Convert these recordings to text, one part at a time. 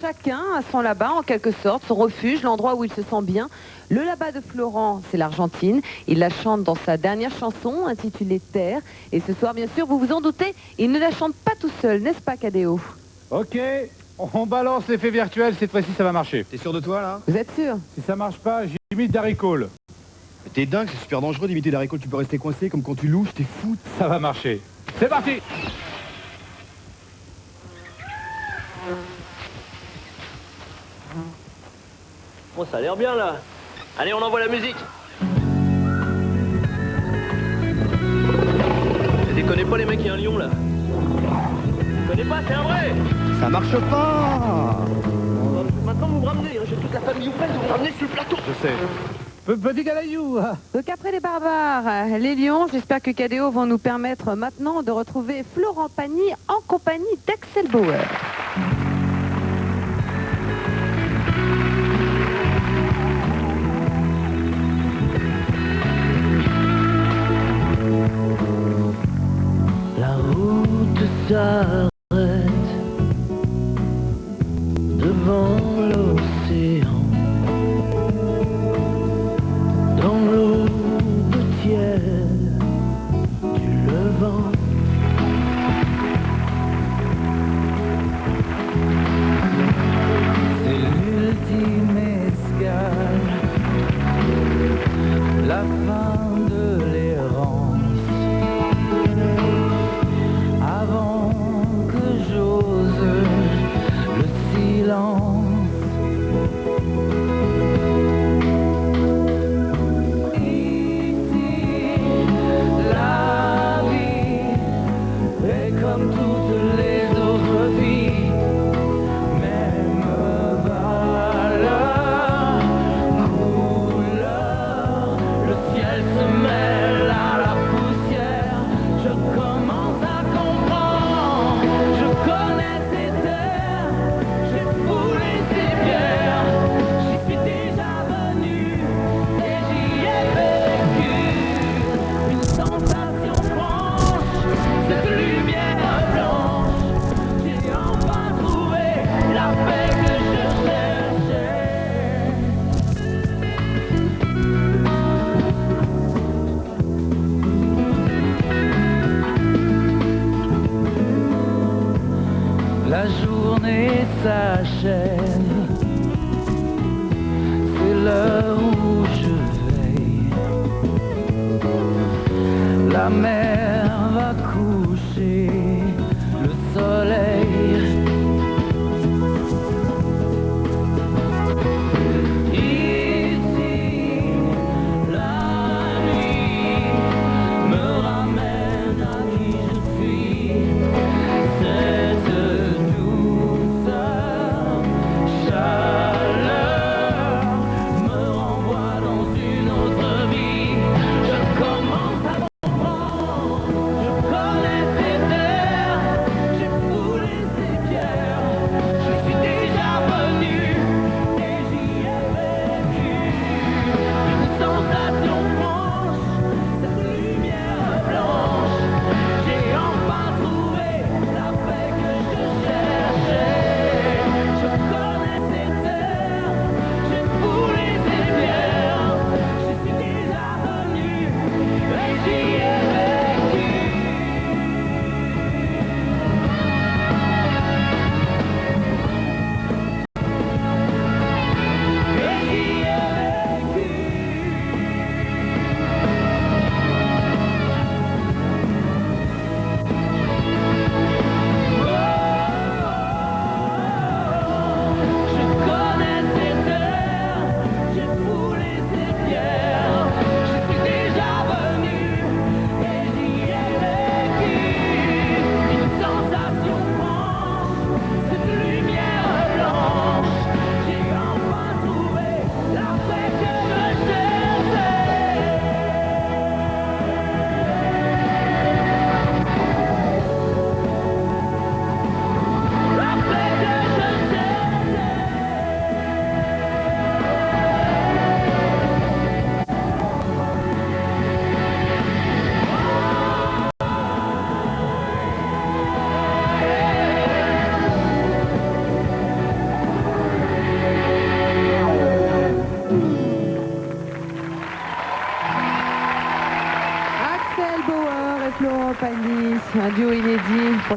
Chacun a son là-bas, en quelque sorte, son refuge, l'endroit où il se sent bien. Le là-bas de Florent, c'est l'Argentine. Il la chante dans sa dernière chanson, intitulée Terre. Et ce soir, bien sûr, vous vous en doutez, il ne la chante pas tout seul, n'est-ce pas, Cadéo? Ok, on balance l'effet virtuel, cette fois-ci ça va marcher. T'es sûr de toi, là? Vous êtes sûr? Si ça marche pas, j'imite Darry Cole. Mais t'es dingue, c'est super dangereux d'imiter Darry Cole, tu peux rester coincé comme quand tu louches, t'es fou. Ça va marcher. C'est parti! Bon, ça a l'air bien là. Allez, on envoie la musique. Déconnez pas les mecs, il y a un lion là. Déconnez pas, c'est un vrai. Ça marche pas. Maintenant vous me ramenez, hein. J'ai toute la famille ouverte, vous me ramenez sur le plateau. Je sais. Petit galayou. Donc après les barbares, les lions, j'espère que Cadéo vont nous permettre maintenant de retrouver Florent Pagny en compagnie d'Axel Bauer. La route s'arrête devant l'océan. Dans l'aube tiède du levant. C'est l'ultime escale, la fin de l'errance. Avant que j'ose le silence. Comme toutes les autres vies, même valeur, couleur, le ciel se mêle à la poussière. Je commence à comprendre, je connais ces terres, j'ai foulé ces pierres, j'y suis déjà venu et j'y ai vécu une sensation franche, cette lumière. La journée s'achève, c'est l'heure où je veille. La mer va coucher, le soleil. Ici, la nuit me ramène à qui je suis.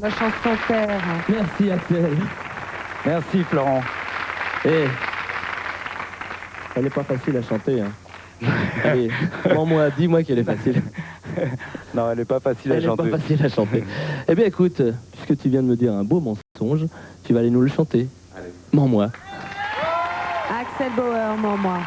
la chanson Terre. Merci Axel. Merci Florent. Eh, elle est pas facile à chanter. Hein. Allez, moi, dis-moi qu'elle est facile. Non, elle est pas facile à Elle est chanter. pas facile à chanter. Eh bien écoute, puisque tu viens de me dire un beau mensonge, tu vas aller nous le chanter. Allez. Mens-moi. Axel Bauer, moi.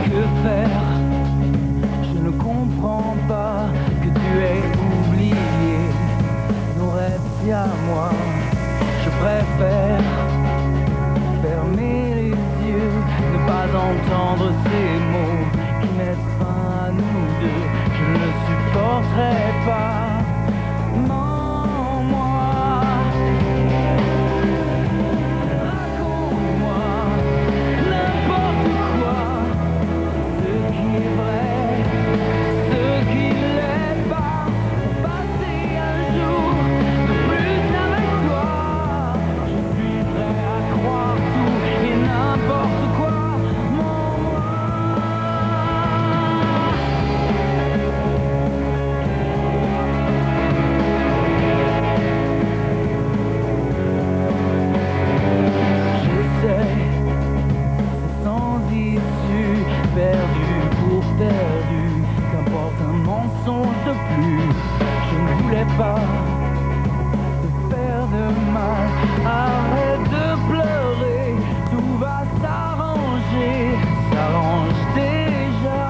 Que faire? Je ne comprends pas que tu aies oublié nos rêves si à moi. Je préfère fermer les yeux, ne pas entendre ces mots qui mettent fin à nous deux. Je ne le supporterai pas. Mens-moi, raconte-moi n'importe quoi. Ce qui est vrai, ce qui ne l'est pas, pour passer un jour de plus avec toi. Je suis prêt à croire tout et n'importe quoi. Mens-moi. J'essaie, c'est sans issue, perdu pour perdu, qu'importe un mensonge de plus. Je ne voulais pas te faire de mal, arrête de pleurer, tout va s'arranger, s'arrange déjà.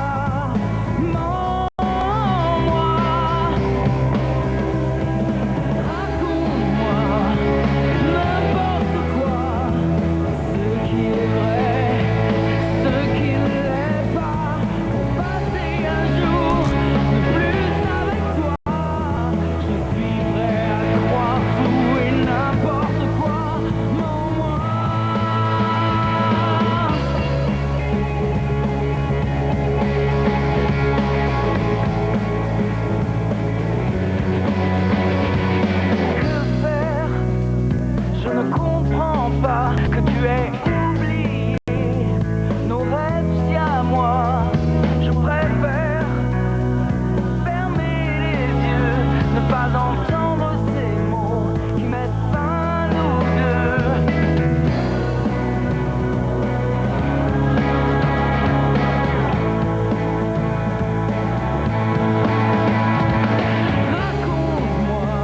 Mens-moi, raconte-moi n'importe quoi, ce qui est vrai, ce qui ne l'est pas, pour passer un jour de plus avec toi. Je suis prêt à croire tout et n'importe quoi. Mens-moi. Que faire? Je ne comprends pas que tu aies oublié nos rêves si à moi. Je préfère fermer les yeux, ne pas entendre ces mots qui mettent fin à nous deux. Raconte-moi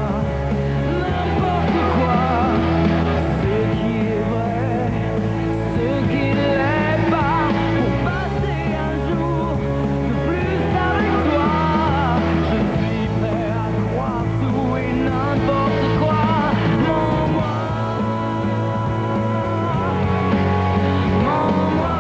n'importe quoi, ce qui est vrai, ce qui ne l'est pas, pour passer un jour de plus avec toi. Je suis prêt à croire tout et n'importe quoi. Mens-moi, mens-moi,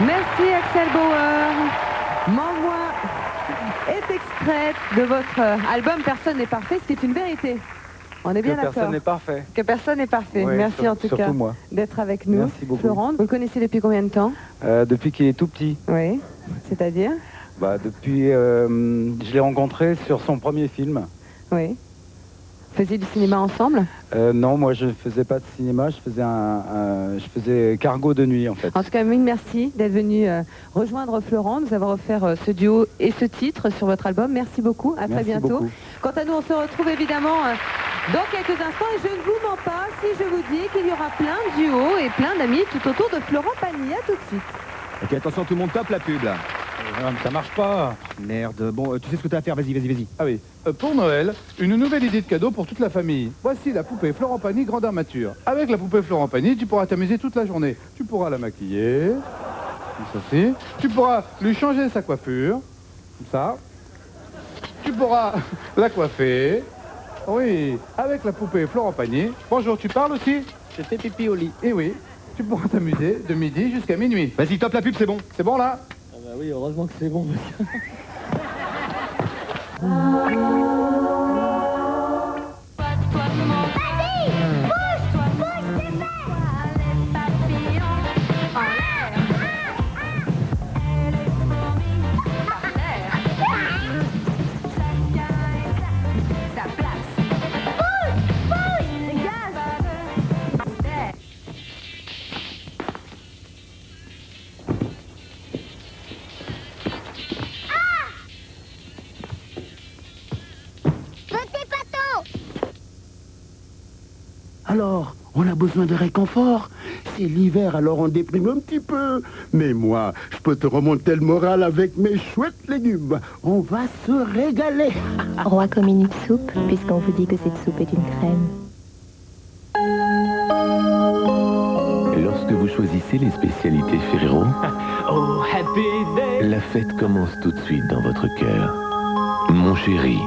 Merci Axel Bauer. Mens-moi est extraite de votre album Personne n'est parfait, ce qui est une vérité. On est bien Que personne d'accord n'est parfait. que personne n'est parfait. Oui, Merci en tout surtout cas moi. d'être avec nous. Merci beaucoup. Florent, vous le connaissez depuis combien de temps? Depuis qu'il est tout petit. Oui, c'est-à-dire? Depuis, je l'ai rencontré sur son premier film. Oui. Vous faisiez du cinéma ensemble? Non, moi je ne faisais pas de cinéma, je faisais cargo de nuit en fait. En tout cas, mille merci d'être venu rejoindre Florent, nous avoir offert ce duo et ce titre sur votre album. Merci beaucoup, à très Merci bientôt. beaucoup. Quant à nous, on se retrouve évidemment dans quelques instants et je ne vous mens pas si je vous dis qu'il y aura plein de duos et plein d'amis tout autour de Florent Pagny. À tout de suite. Ok, attention tout le monde, top la pub là. Ça marche pas. Merde, bon, tu sais ce que t'as à faire, vas-y. Ah oui, pour Noël, une nouvelle idée de cadeau pour toute la famille. Voici la poupée Florent Pagny grandeur mature. Avec la poupée Florent Pagny, tu pourras t'amuser toute la journée. Tu pourras la maquiller, comme ceci. Tu pourras lui changer sa coiffure, comme ça. tu pourras la coiffer. Oui, avec la poupée Florent Pagny. Bonjour, tu parles aussi? Je fais pipi au lit. Et oui, tu pourras t'amuser de midi jusqu'à minuit. Vas-y, top la pub, c'est bon. C'est bon là? Ah bah oui, heureusement que c'est bon. Alors, on a besoin de réconfort. C'est l'hiver, alors on déprime un petit peu. Mais moi, je peux te remonter le moral avec mes chouettes légumes. On va se régaler. Roi comme une soupe, puisqu'on vous dit que cette soupe est une crème. Lorsque vous choisissez les spécialités Ferrero, la fête commence tout de suite dans votre cœur. Mon chéri.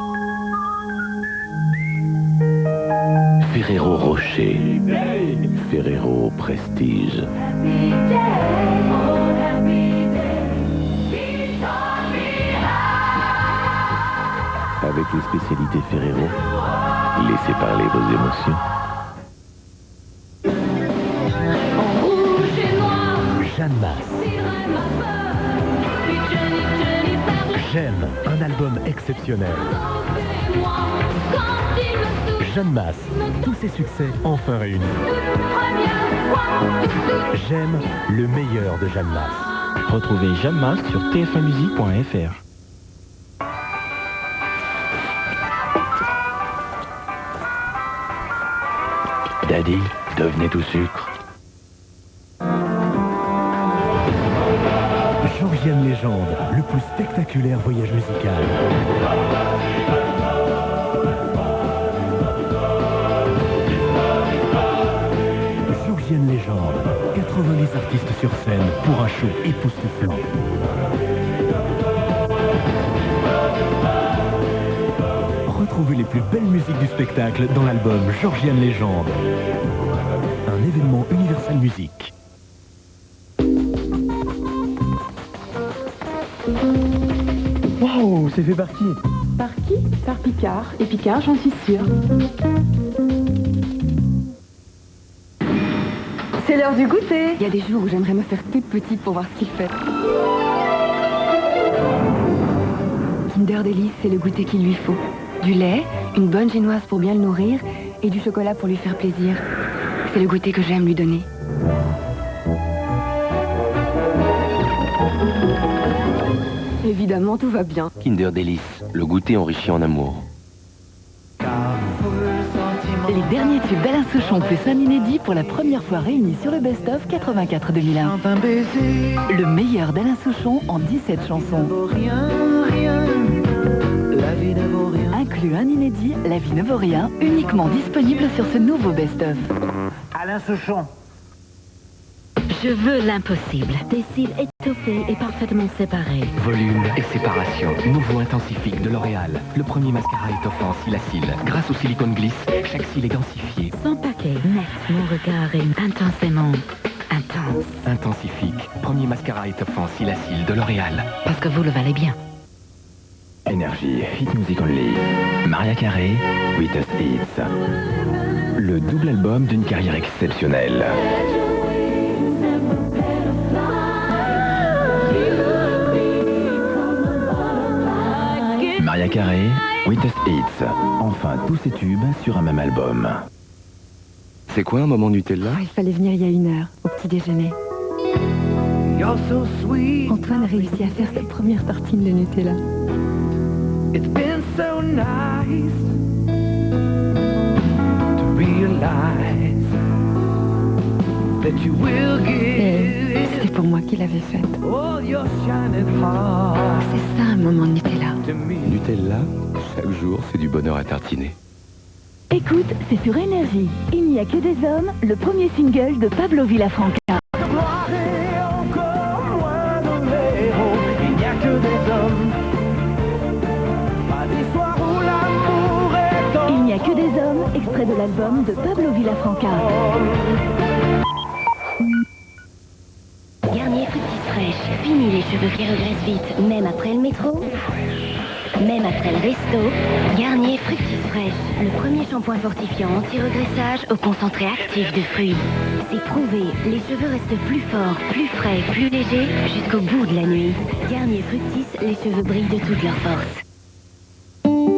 Ferrero Rocher. Ferrero Prestige. Avec les spécialités Ferrero, laissez parler vos émotions. Jeanne Masse. J'aime, un album exceptionnel. Jeanne Masse, tous ses succès enfin réunis. J'aime le meilleur de Jeanne Masse. Retrouvez Jeanne Masse sur tf1musique.fr. Daddy, devenez tout sucre. Georgienne Légende, le plus spectaculaire voyage musical. Georgienne Légende, 90 artistes sur scène pour un show époustouflant. Retrouvez les plus belles musiques du spectacle dans l'album Georgienne Légende. Un événement Universal Music. Waouh, c'est fait par qui? Par qui? Par Picard. Et Picard, j'en suis sûre. C'est l'heure du goûter. Il y a des jours où j'aimerais me faire toute petite pour voir ce qu'il fait. Kinder Delice, c'est le goûter qu'il lui faut. Du lait, une bonne génoise pour bien le nourrir et du chocolat pour lui faire plaisir. C'est le goûter que j'aime lui donner. Évidemment, tout va bien. Kinder Delice, le goûter enrichi en amour. Les derniers tubes d'Alain Souchon plus un inédit pour la première fois réunis sur le Best of 84-2001. Le meilleur d'Alain Souchon en 17 chansons. Inclut un inédit, La vie ne vaut rien, uniquement disponible sur ce nouveau Best of. Alain Souchon. Je veux l'impossible. Des cils étoffés et parfaitement séparés. Volume et séparation. Nouveau intensifique de L'Oréal. Le premier mascara étoffant cils à cils. Grâce au silicone glisse, chaque cil est densifié. Sans paquet, net, mon regard est intensément intense. Intensifique. Premier mascara étoffant cils à cils de L'Oréal. Parce que vous le valez bien. Énergie, Hit Music Only. Maria Carey, Greatest Hits. Le double album d'une carrière exceptionnelle. Maria Carey, Greatest Hits. Enfin, tous ces tubes sur un même album. C'est quoi un moment Nutella? Il fallait venir il y a 1 heure, au petit déjeuner. Antoine a réussi à faire sa première tartine de Nutella. It's been so nice to realize that you will Et c'était pour moi qu'il l'avait faite. C'est ça un moment de Nutella. Nutella, chaque jour, c'est du bonheur à tartiner. Écoute, c'est sur Énergie. Il n'y a que des hommes, le premier single de Pablo Villafranca. Il n'y a que des hommes, pas des soirs. extrait de l'album de Pablo Villafranca. Garnier Fructis fraîche. Fini les cheveux qui regressent vite, même après le métro. Même après le resto, Garnier Fructis fraîche. Le premier shampoing fortifiant anti-regressage au concentré actif de fruits. C'est prouvé, les cheveux restent plus forts, plus frais, plus légers jusqu'au bout de la nuit. Garnier Fructis, les cheveux brillent de toute leur force.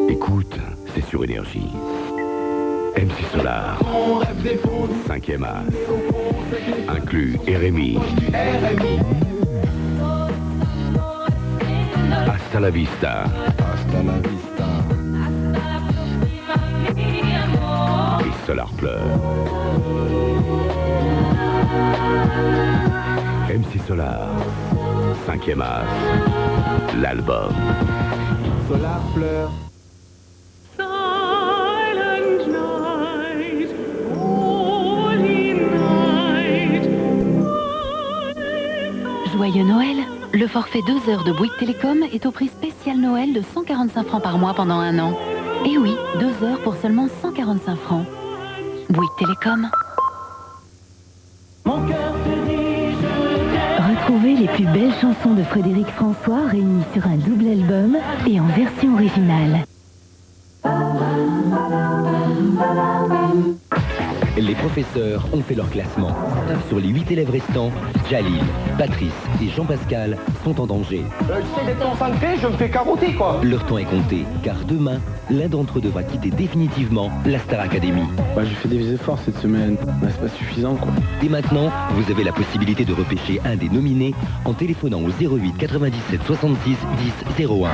Écoute, c'est sur Énergie. MC Solar, 5e as, inclus RMI. Hasta la vista. Hasta la vista. Et Solar pleure. MC Solar, 5e as, l'album. Solar pleure. Joyeux Noël! Le forfait 2 heures de Bouygues Télécom est au prix spécial Noël de 145 francs par mois pendant 1 an. Et oui, 2 heures pour seulement 145 francs. Bouygues Télécom. Retrouvez les plus belles chansons de Frédéric François réunies sur un double album et en version originale. Les professeurs ont fait leur classement. Sur les 8 élèves restants, Jalil, Patrice et Jean-Pascal sont en danger. J'essaie d'être concentré, je me fais carotter quoi. Leur temps est compté, car demain, l'un d'entre eux devra quitter définitivement la Star Academy. J'ai fait des efforts cette semaine, mais c'est pas suffisant quoi. Et maintenant, vous avez la possibilité de repêcher un des nominés en téléphonant au 08 97 66 10 01.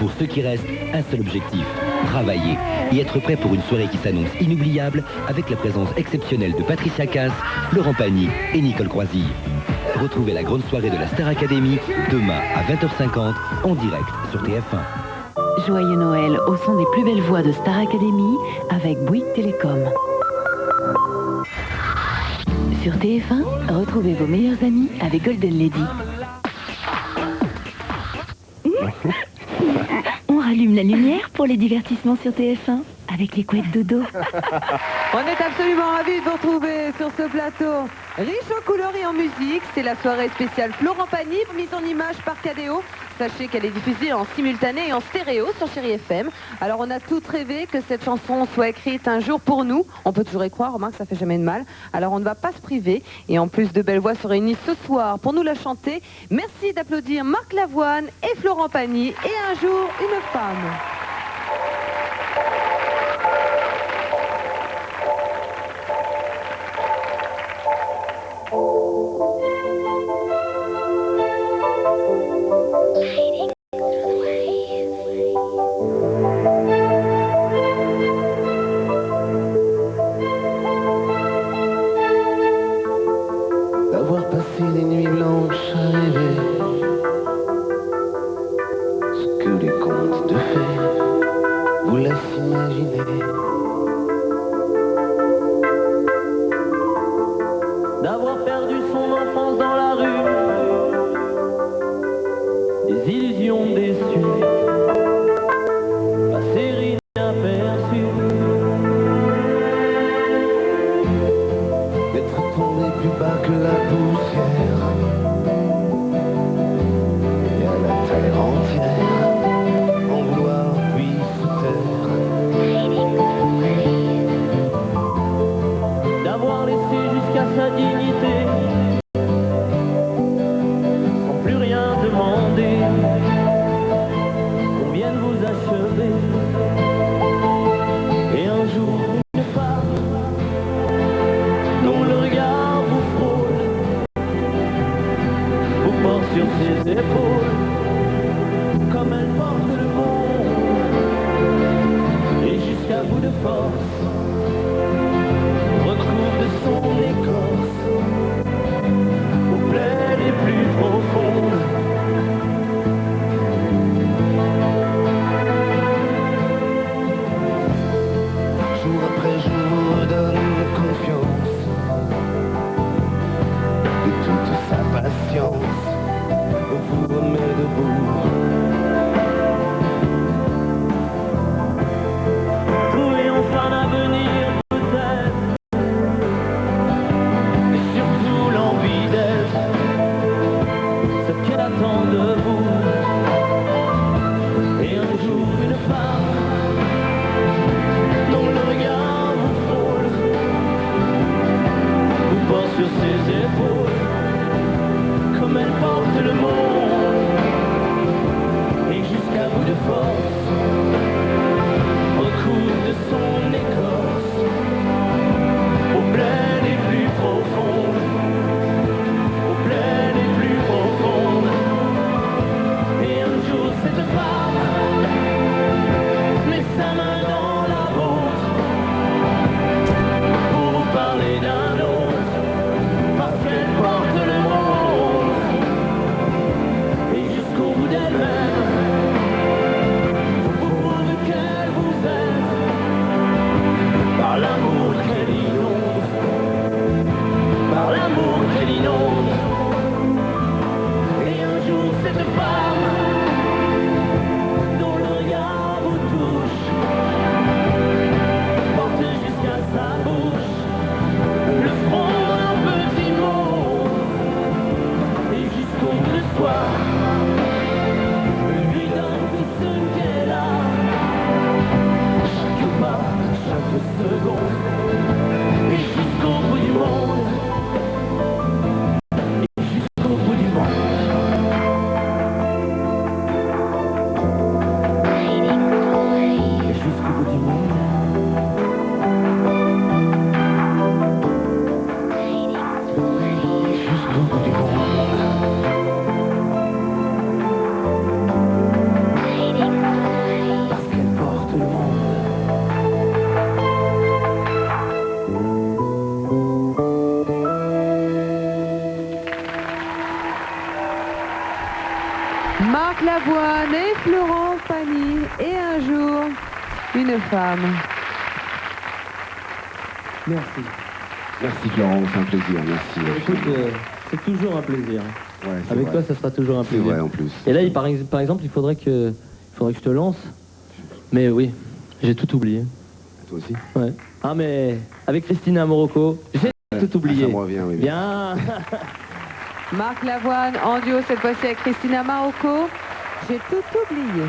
Pour ceux qui restent, un seul objectif, travailler et être prêt pour une soirée qui s'annonce inoubliable avec la présence exceptionnelle de Patricia Cass, Florent Pagny et Nicole Croisille. Retrouvez la grande soirée de la Star Academy demain à 20h50 en direct sur TF1. Joyeux Noël au son des plus belles voix de Star Academy avec Bouygues Télécom. Sur TF1, retrouvez vos meilleurs amis avec Golden Lady. On rallume la lumière pour les divertissements sur TF1 avec les couettes dodo. On est absolument ravis de vous retrouver sur ce plateau. Riche en couleurs et en musique, c'est la soirée spéciale Florent Pagny, mise en image par Cadéo. Sachez qu'elle est diffusée en simultané et en stéréo sur Chérie FM. Alors on a toutes rêvé que cette chanson soit écrite un jour pour nous. On peut toujours y croire, remarque, ça fait jamais de mal. Alors on ne va pas se priver. Et en plus de belles voix se réunissent ce soir pour nous la chanter. Merci d'applaudir Marc Lavoine et Florent Pagny et un jour une femme. D'avoir passé des nuits blanches à rêver ce que les contes de fées vous laissent imaginer. D'avoir perdu son enfance dans la rue, des illusions déçues, passer inaperçues, d'être tombé plus bas que la poussière, et à la terre entière, en vouloir puis sous terre, d'avoir laissé jusqu'à sa dignité, sans plus rien demander, qu'on vienne vous achever, et un jour une femme dont le regard vous frôle ses épaules, comme elle porte le monde, et jusqu'à bout de force, recouvre de son écorce, aux plaines les plus profondes, aux plaines les plus profondes. Et un jour cette femme met sa main dans la vôtre pour vous parler d'un autre, parce qu'elle porte le monde, et jusqu'au bout d'elle-même vous prouve qu'elle vous aime, par l'amour qu'elle inonde, par l'amour qu'elle inonde. Et un jour cette femme dont le regard vous touche porte jusqu'à sa bouche le front d'un petit mot, et jusqu'au bout du soir lui donne tout ce qu'elle a, chaque pas, chaque seconde, et jusqu'au bout du monde, et jusqu'au bout du monde. Jusqu'au bout du monde. Jusqu'au bout du monde. Parce qu'elle porte le monde. Marc Lavoine et Florent Pagny, et un jour, une femme. Merci. Merci Florent, c'est un plaisir, merci. Écoute, c'est toujours un plaisir. Ouais, c'est Avec vrai. toi, ça sera toujours un C'est plaisir. vrai en plus. Et là, par exemple, il faudrait que je te lance. Mais oui, j'ai tout oublié. Toi aussi. Ouais. Ah mais avec Christina Morocco, j'ai tout oublié. Ça me revient, oui. Bien. Marc Lavoine en duo cette fois-ci avec Christina Marocco. J'ai tout oublié.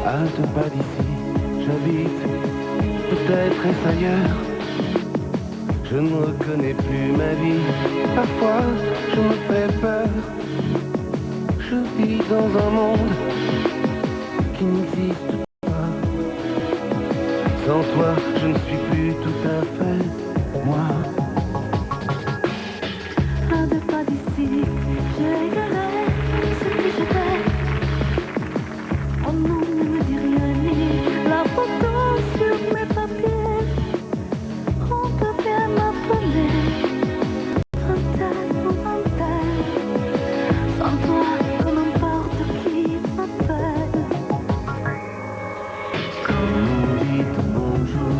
À deux pas d'ici, j'habite, peut-être est-ce ailleurs. Je ne reconnais plus ma vie, parfois je me fais peur. Je vis dans un monde qui n'existe pas. Sans toi, je ne suis plus tout à fait moi. À deux pas d'ici, j'égalais ce que j'étais. Oh non, ne me dis rien, ni la photo sur mes papiers. On peut bien m'appeler un tel ou un tel. Sans toi, que n'importe qui m'appelle. Quand vous dites bonjour,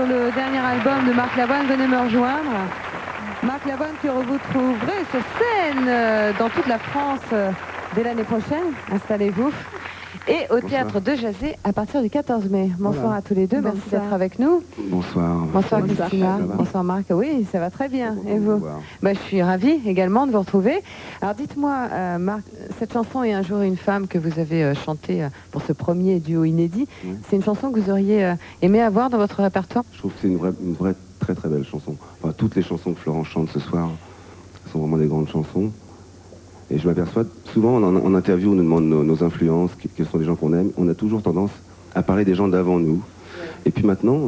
le dernier album de Marc Lavoine. Venez me rejoindre. Marc Lavoine que vous trouverez sur scène dans toute la France dès l'année prochaine. Installez-vous. Et au théâtre de Jazé à partir du 14 mai. Bonsoir Voilà. à tous les deux. Merci d'être avec nous. Bonsoir. Bonsoir Christina. Ça va? Bonsoir Marc. Oui, ça va très bien. Et vous? Bah, je suis ravie également de vous retrouver. Alors dites-moi, Marc, cette chanson Et un jour une femme que vous avez chantée pour ce premier duo inédit, c'est une chanson que vous auriez aimé avoir dans votre répertoire? Je trouve que c'est une vraie très très belle chanson. Enfin, toutes les chansons que Florent chante ce soir sont vraiment des grandes chansons. Et je m'aperçois, souvent en interview, on nous demande nos influences, quels sont les gens qu'on aime. On a toujours tendance à parler des gens d'avant nous. Et puis maintenant,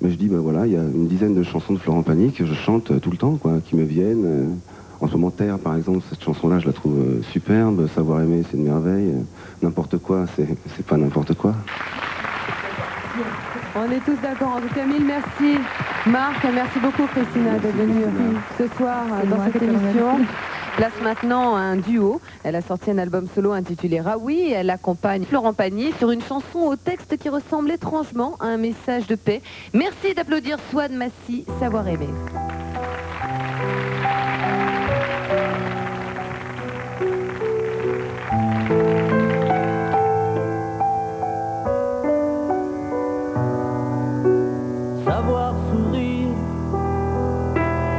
je dis, voilà, il y a une dizaine de chansons de Florent Pagny que je chante tout le temps, quoi, qui me viennent. En ce moment, Terre, par exemple, cette chanson-là, je la trouve superbe. Savoir aimer, c'est une merveille. N'importe quoi, c'est pas n'importe quoi. On est tous d'accord. En tout cas, mille merci Marc. Merci beaucoup Christina d'être venue ce soir dans cette émission. Place maintenant un duo. Elle a sorti un album solo intitulé Raoui. Elle accompagne Florent Pagny sur une chanson au texte qui ressemble étrangement à un message de paix. Merci d'applaudir Souad Massi, Savoir aimer. Savoir sourire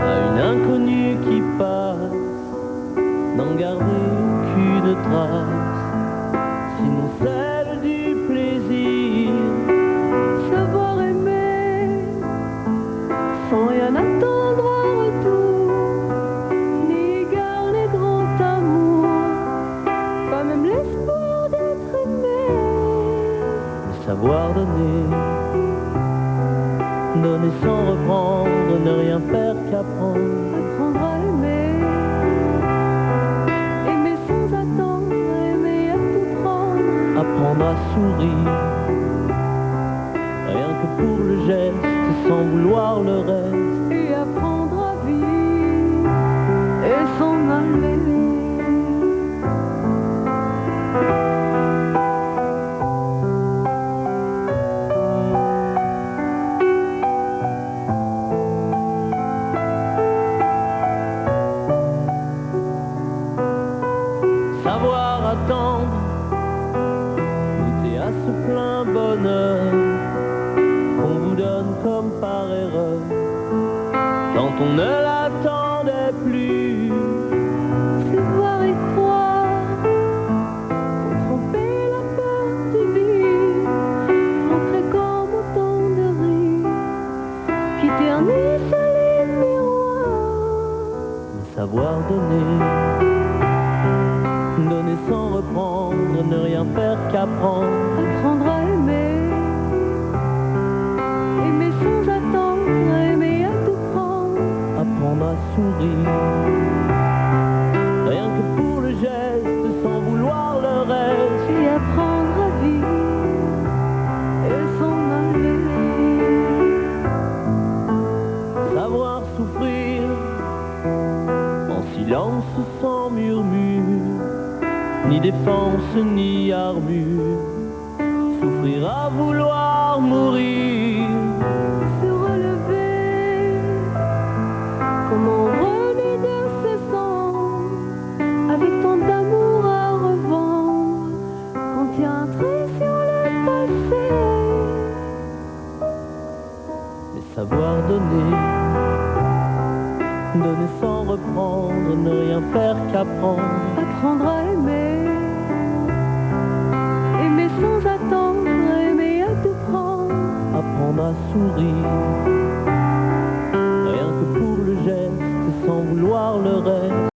à une inconnue qui passe, n'en garder aucune trace, sinon celle du plaisir. Savoir aimer sans rien attendre en retour, ni garder grand amour, pas même l'espoir d'être aimé. Savoir donner, donner sans reprendre, ne rien faire qu'apprendre. Apprendre à aimer, aimer sans attendre, aimer à tout prendre. Apprendre à sourire, rien que pour le geste, sans vouloir le reste. Et apprendre à vivre et s'en aller. Savoir attendre, goûter à ce plein bonheur qu'on vous donne comme par erreur, quand on ne l'attendait plus. C'est voir et croire, pour tromper la peur du vide, rentrer comme autant de rires qui ternissent les miroirs. Savoir donner, donner sans reprendre, ne rien faire qu'apprendre. Apprendre à aimer, aimer sans attendre, aimer à tout prendre. Apprendre à sourire, rien que pour le geste, sans vouloir le reste. Et apprendre à vivre et s'en aller. Savoir souffrir, en silence sans murmure, ni défense ni armure, souffrir à vouloir mourir. Se relever, comment renaître de ses cendres, avec tant d'amour à revendre, quand il y a un trait sur le passé. Mais savoir donner, donner sans reprendre, ne rien faire qu'apprendre. Apprendre à aimer, aimer sans attendre, aimer à tout prendre. Apprendre à sourire,